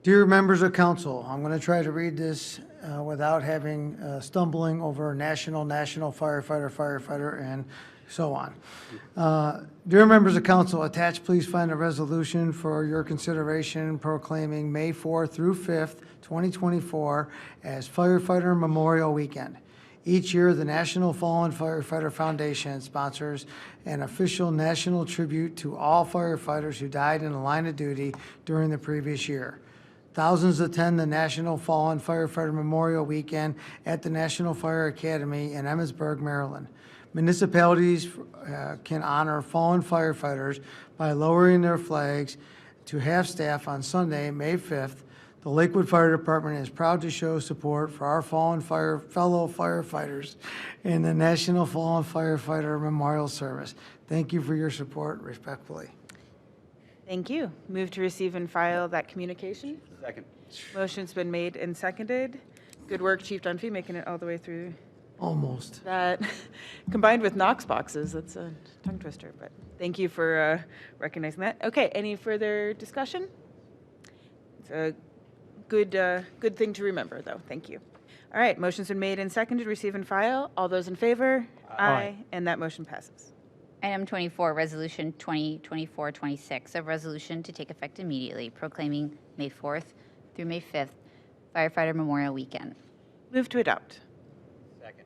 Dear members of council, I'm going to try to read this without having stumbling over national, firefighter, and so on. Dear members of council, attached, please find a resolution for your consideration proclaiming May 4th through 5th, 2024 as Firefighter Memorial Weekend. Each year, the National Fallen Firefighter Foundation sponsors an official national tribute to all firefighters who died in the line of duty during the previous year. Thousands attend the National Fallen Firefighter Memorial Weekend at the National Fire Academy in Emmitsburg, Maryland. Municipalities can honor fallen firefighters by lowering their flags to half-staff on Sunday, May 5th. The Lakewood Fire Department is proud to show support for our fallen fellow firefighters in the National Fallen Firefighter Memorial Service. Thank you for your support, respectfully. Thank you. Move to receive and file that communication. Second. Motion's been made and seconded. Good work, Chief Dunphy, making it all the way through Almost. that. Combined with Knox boxes, that's a tongue twister, but thank you for recognizing that. Okay, any further discussion? It's a good thing to remember, though. Thank you. All right, motion's been made and seconded, receive and file. All those in favor? Aye. And that motion passes. Item 24, Resolution 2024-26, a resolution to take effect immediately, proclaiming May 4th through May 5th Firefighter Memorial Weekend. Move to adopt. Second.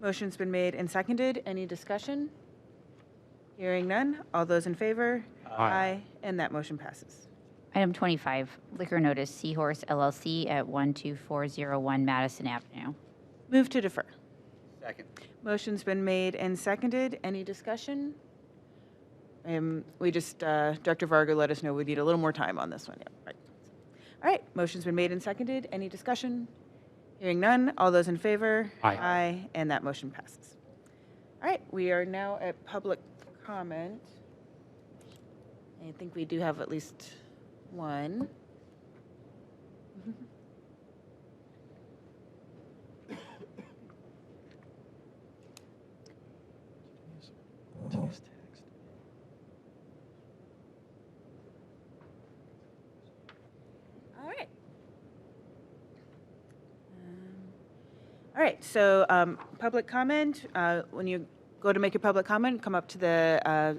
Motion's been made and seconded. Any discussion? Hearing none. All those in favor? Aye. And that motion passes. Item 25, liquor notice, Seahorse LLC at 12401 Madison Avenue. Move to defer. Second. Motion's been made and seconded. Any discussion? Director Varga let us know we need a little more time on this one. Yeah, right. All right, motion's been made and seconded. Any discussion? Hearing none. All those in favor? Aye. Aye, and that motion passes. All right, we are now at public comment. I think we do have at least one. All right, so public comment, when you go to make your public comment, come up to the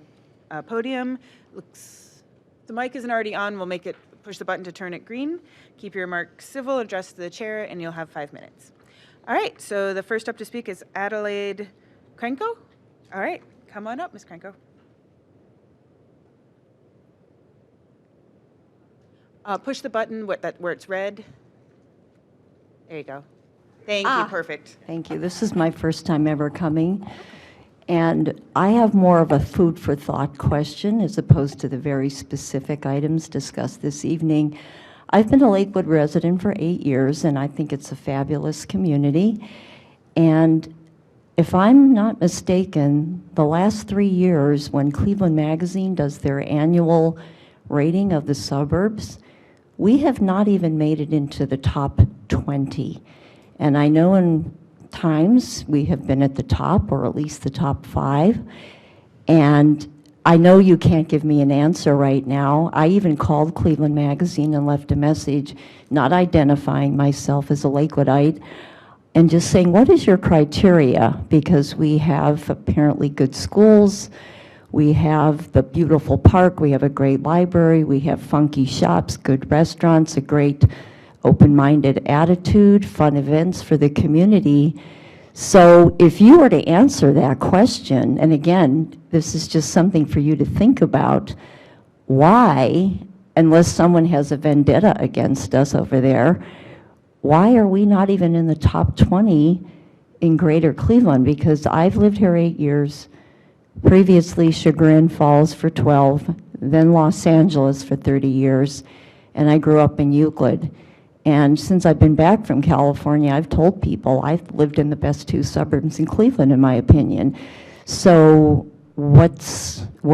podium. The mic isn't already on, we'll push the button to turn it green. Keep your remarks civil, address to the chair, and you'll have 5 minutes. All right, so the first up to speak is Adelaide Krenko. All right, come on up, Ms. Krenko. Push the button where it's red. There you go. Thank you, perfect. Thank you. This is my first time ever coming, and I have more of a food for thought question as opposed to the very specific items discussed this evening. I've been a Lakewood resident for 8 years, and I think it's a fabulous community. And if I'm not mistaken, the last 3 years, when Cleveland Magazine does their annual rating of the suburbs, we have not even made it into the top 20. And I know in times we have been at the top, or at least the top 5. And I know you can't give me an answer right now. I even called Cleveland Magazine and left a message, not identifying myself as a Lakewoodite, and just saying, what is your criteria? Because we have apparently good schools, we have the beautiful park, we have a great library, we have funky shops, good restaurants, a great open-minded attitude, fun events for the community. So if you were to answer that question, and again, this is just something for you to think about, why, unless someone has a vendetta against us over there, why are we not even in the top 20 in Greater Cleveland? Because I've lived here 8 years, previously Chagrin Falls for 12, then Los Angeles for 30 years, and I grew up in Euclid. And since I've been back from California, I've told people I've lived in the best 2 suburbs in Cleveland, in my opinion. So what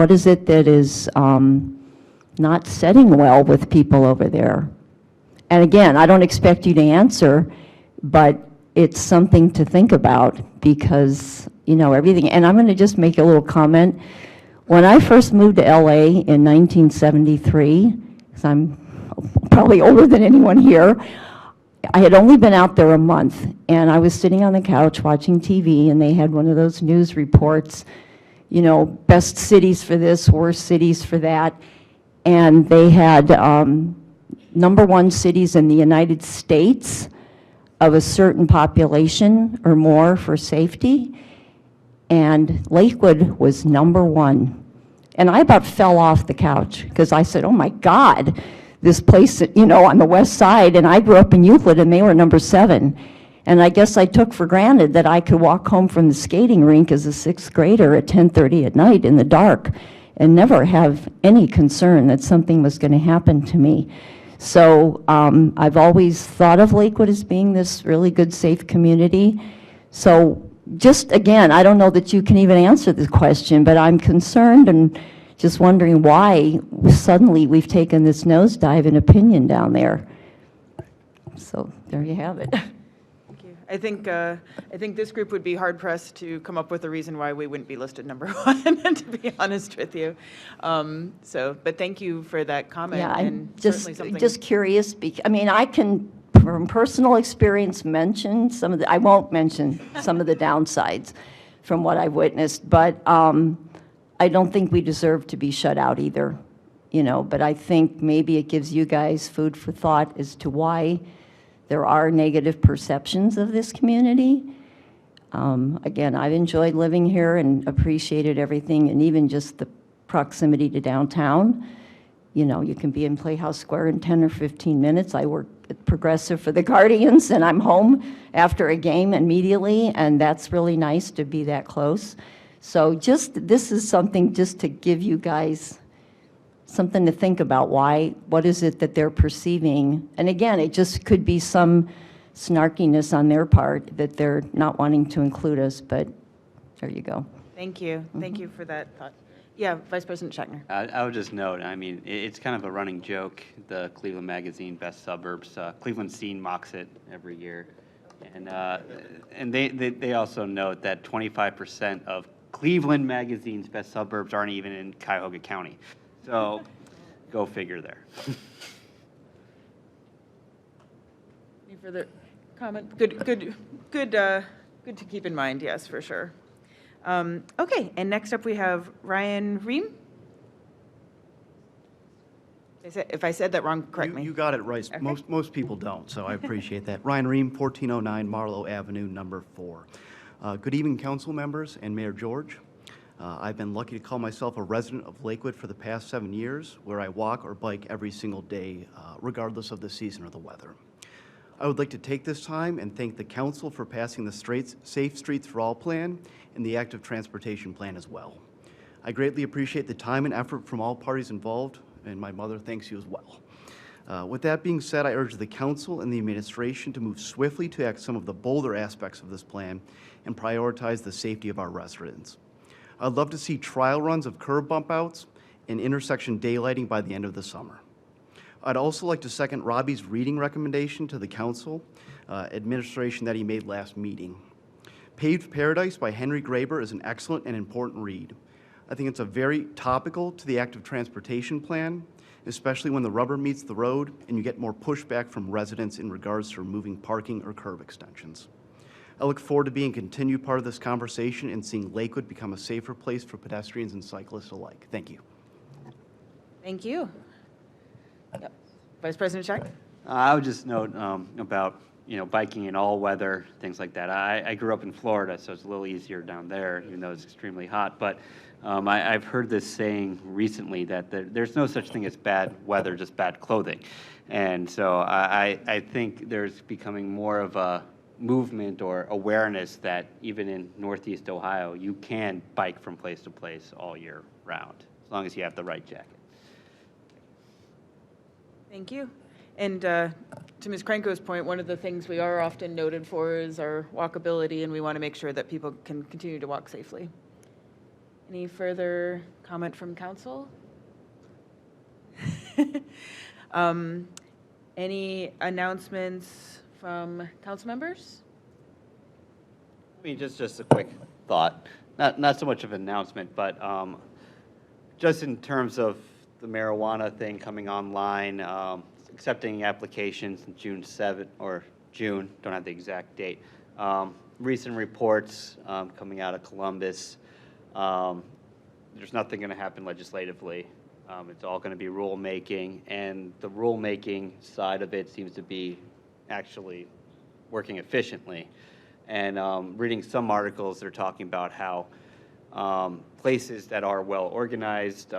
is it that is not setting well with people over there? And again, I don't expect you to answer, but it's something to think about because, you know, everything. And I'm going to just make a little comment. When I first moved to LA in 1973, because I'm probably older than anyone here, I had only been out there a month, and I was sitting on the couch watching TV, and they had one of those news reports, you know, best cities for this, worst cities for that, and they had #1 cities in the United States of a certain population or more for safety, and Lakewood was #1. And I about fell off the couch because I said, oh my God, this place, you know, on the west side, and I grew up in Euclid, and they were #7. And I guess I took for granted that I could walk home from the skating rink as a 6th grader at 10:30 at night in the dark and never have any concern that something was going to happen to me. So I've always thought of Lakewood as being this really good, safe community. So just, again, I don't know that you can even answer this question, but I'm concerned and just wondering why suddenly we've taken this nosedive in opinion down there. So there you have it. Thank you. I think this group would be hard pressed to come up with a reason why we wouldn't be listed #1, to be honest with you. But thank you for that comment. Yeah, and I'm certainly something. just curious. I mean, I can, from personal experience, mention some of the, I won't mention some of the downsides from what I've witnessed, but I don't think we deserve to be shut out either, you know, but I think maybe it gives you guys food for thought as to why there are negative perceptions of this community. Again, I've enjoyed living here and appreciated everything, and even just the proximity to downtown. You know, you can be in Playhouse Square in 10 or 15 minutes. I work at Progressive for the Guardians, and I'm home after a game immediately, and that's really nice to be that close. So just, this is something just to give you guys something to think about. What is it that they're perceiving? And again, it just could be some snarkiness on their part that they're not wanting to include us, but there you go. Thank you. Thank you for that thought. Yeah, Vice President Schechner. I would just note, I mean, it's kind of a running joke, the Cleveland Magazine Best Suburbs. Cleveland Scene mocks it every year. And they also note that 25% of Cleveland Magazine's best suburbs aren't even in Cuyahoga County. So go figure there. Any further comment? Good to keep in mind, yes, for sure. Okay, and next up we have Ryan Ream. If I said that wrong, correct me. You got it right. Okay. Most people don't, so I appreciate that. Ryan Ream, 1409 Marlowe Avenue, number 4. Good evening, council members and Mayor George. I've been lucky to call myself a resident of Lakewood for the past 7 years, where I walk or bike every single day, regardless of the season or the weather. I would like to take this time and thank the council for passing the Safe Streets for All plan and the active transportation plan as well. I greatly appreciate the time and effort from all parties involved, and my mother thanks you as well. With that being said, I urge the council and the administration to move swiftly to act some of the bolder aspects of this plan and prioritize the safety of our residents. I'd love to see trial runs of curb bump outs and intersection daylighting by the end of the summer. I'd also like to second Robbie's reading recommendation to the council administration that he made last meeting. Paved Paradise by Henry Graber is an excellent and important read. I think it's a very topical to the active transportation plan, especially when the rubber meets the road and you get more pushback from residents in regards to removing parking or curb extensions. I look forward to being a continued part of this conversation and seeing Lakewood become a safer place for pedestrians and cyclists alike. Thank you. Thank you. Yep. Vice President Scheck? I would just note about, biking in all weather, things like that. I grew up in Florida, so it's a little easier down there, even though it's extremely hot. But I've heard this saying recently that there's no such thing as bad weather, just bad clothing. And so I think there's becoming more of a movement or awareness that even in Northeast Ohio, you can bike from place to place all year round, as long as you have the right jacket. Thank you. And to Ms. Kranko's point, one of the things we are often noted for is our walkability, and we want to make sure that people can continue to walk safely. Any further comment from council? Any announcements from council members? I mean, just a quick thought. Not so much of an announcement, but just in terms of the marijuana thing coming online, accepting applications in June 7th or June, don't have the exact date. Recent reports coming out of Columbus. There's nothing going to happen legislatively. It's all going to be rulemaking, and the rulemaking side of it seems to be actually working efficiently. And reading some articles, they're talking about how places that are well organized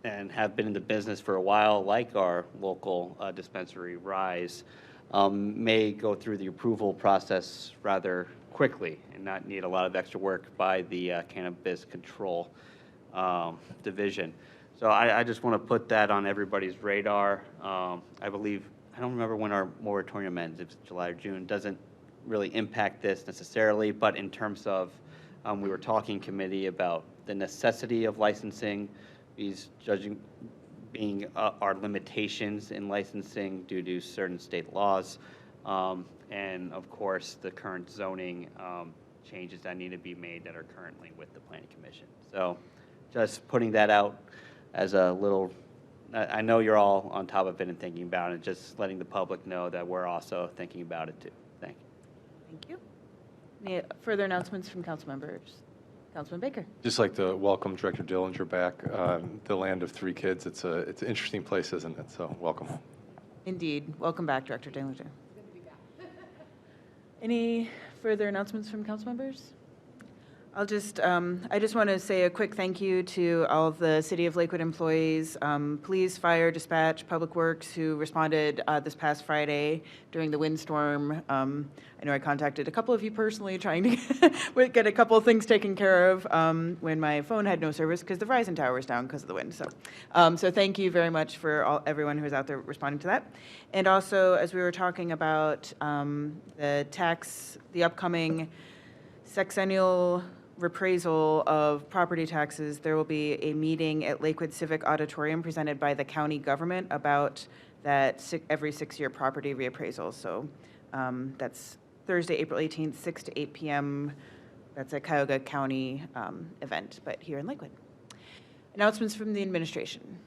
and have been in the business for a while, like our local dispensary, Rise, may go through the approval process rather quickly and not need a lot of extra work by the Cannabis Control Division. So I just want to put that on everybody's radar. I believe, I don't remember when our moratorium ends, if it's July or June, doesn't really impact this necessarily, but in terms of, we were talking committee about the necessity of licensing, these judging being our limitations in licensing due to certain state laws, and of course the current zoning changes that need to be made that are currently with the Planning Commission. So just putting that out as a little, I know you're all on top of it and thinking about it, just letting the public know that we're also thinking about it too. Thank you. Thank you. Any further announcements from council members? Councilman Baker. Just like to welcome Director Dillinger back. The land of three kids. It's an interesting place, isn't it? So welcome. Indeed. Welcome back, Director Dillinger. Any further announcements from council members? I just want to say a quick thank you to all of the City of Lakewood employees, police, fire, dispatch, public works, who responded this past Friday during the windstorm. I know I contacted a couple of you personally trying to get a couple of things taken care of when my phone had no service because the Verizon tower was down because of the wind. So thank you very much for everyone who was out there responding to that. And also, as we were talking about the upcoming sexennial reappraisal of property taxes, there will be a meeting at Lakewood Civic Auditorium presented by the county government about that every 6-year property reappraisal. So that's Thursday, April 18th, 6 to 8 p.m. That's a Cuyahoga County event, but here in Lakewood. Announcements from the administration?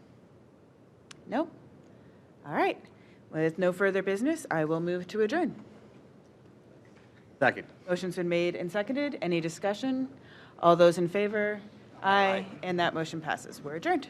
No? All right. With no further business, I will move to adjourn. Second. Motion's been made and seconded. Any discussion? All those in favor? Aye. And that motion passes. We're adjourned.